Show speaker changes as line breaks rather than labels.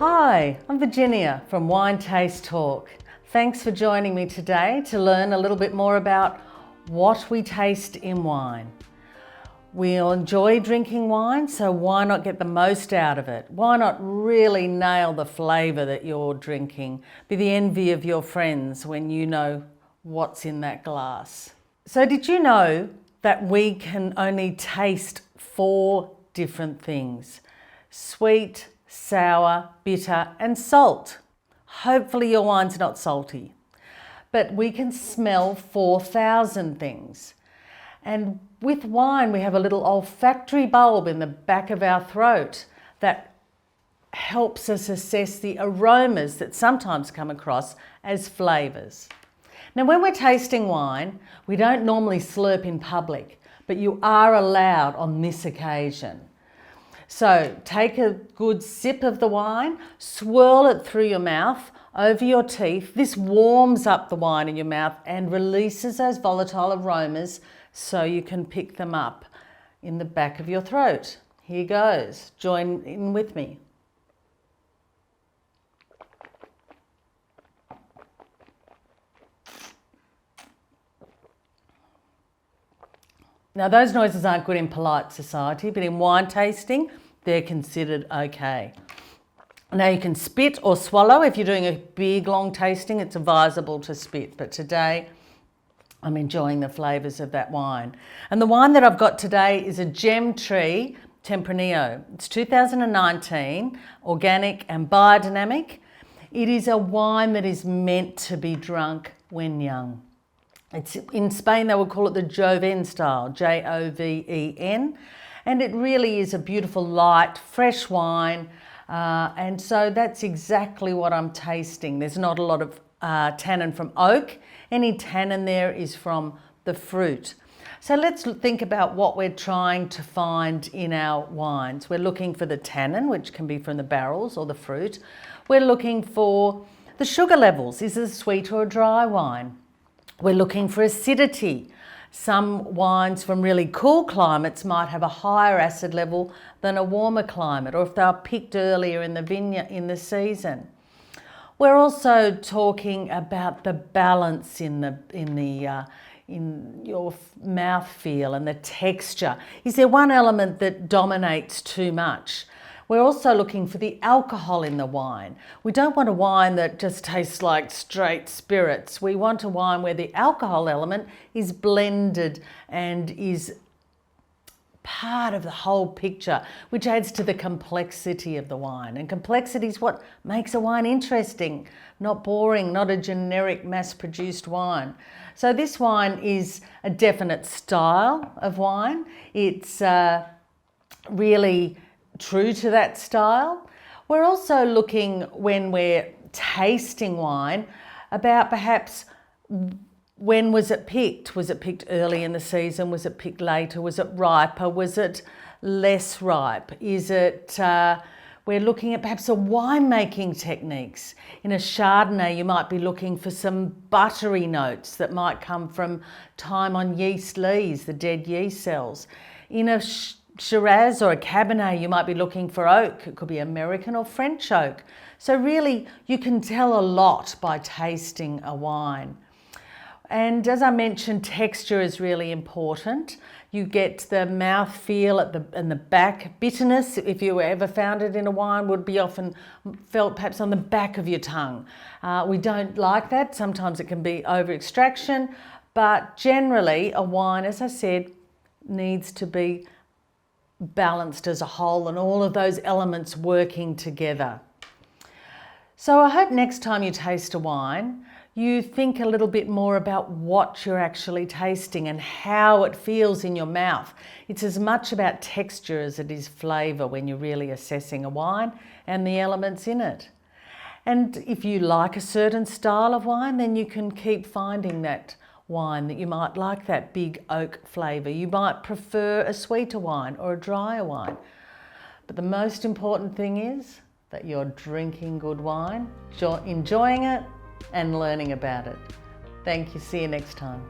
Hi, I'm Virginia from Wine Taste Talk. Thanks for joining me today to learn a little bit more about what we taste in wine. We all enjoy drinking wine, so why not get the most out of it? Why not really nail the flavour that you're drinking? Be the envy of your friends when you know what's in that glass. So did you know that we can only taste 4 different things? Sweet, sour, bitter and salt. Hopefully your wine's not salty. But we can smell 4,000 things. And with wine we have a little olfactory bulb in the back of our throat that helps us assess the aromas that sometimes come across as flavours. Now when we're tasting wine, we don't normally slurp in public, but you are allowed on this occasion. So take a good sip of the wine, swirl it through your mouth, over your teeth. This warms up the wine in your mouth and releases those volatile aromas so you can pick them up in the back of your throat. Here goes. Join in with me. Now those noises aren't good in polite society, but in wine tasting, they're considered okay. Now you can spit or swallow. If you're doing a big long tasting, it's advisable to spit, but today I'm enjoying the flavours of that wine. And the wine that I've got today is a Gem Tree Tempranillo. It's 2019, organic and biodynamic. It is a wine that is meant to be drunk when young. It's in Spain, they would call it the Joven style, Joven, and it really is a beautiful, light, fresh wine. And so that's exactly what I'm tasting. There's not a lot of tannin from oak. Any tannin there is from the fruit. So let's think about what we're trying to find in our wines. We're looking for the tannin, which can be from the barrels or the fruit. We're looking for the sugar levels. Is it a sweet or a dry wine? We're looking for acidity. Some wines from really cool climates might have a higher acid level than a warmer climate, or if they are picked earlier in the vineyard in the season. We're also talking about the balance in your mouthfeel and the texture. Is there one element that dominates too much? We're also looking for the alcohol in the wine. We don't want a wine that just tastes like straight spirits. We want a wine where the alcohol element is blended and is part of the whole picture, which adds to the complexity of the wine. And complexity is what makes a wine interesting, not boring, not a generic mass-produced wine. So this wine is a definite style of wine. It's really true to that style. We're also looking, when we're tasting wine, about perhaps when was it picked? Was it picked early in the season? Was it picked later? Was it riper? Was it less ripe? Is it, we're looking at perhaps a winemaking techniques. In a Chardonnay, you might be looking for some buttery notes that might come from time on yeast lees, the dead yeast cells. In a Shiraz or a Cabernet, you might be looking for oak. It could be American or French oak. So really, you can tell a lot by tasting a wine. And as I mentioned, texture is really important. You get the mouth feel in the back. Bitterness, if you ever found it in a wine, would be often felt perhaps on the back of your tongue. We don't like that. Sometimes it can be over extraction, but generally a wine, as I said, needs to be balanced as a whole and all of those elements working together. So I hope next time you taste a wine, you think a little bit more about what you're actually tasting and how it feels in your mouth. It's as much about texture as it is flavour when you're really assessing a wine and the elements in it. And if you like a certain style of wine, then you can keep finding that wine that you might like, that big oak flavour. You might prefer a sweeter wine or a drier wine. But the most important thing is that you're drinking good wine, enjoying it and learning about it. Thank you. See you next time.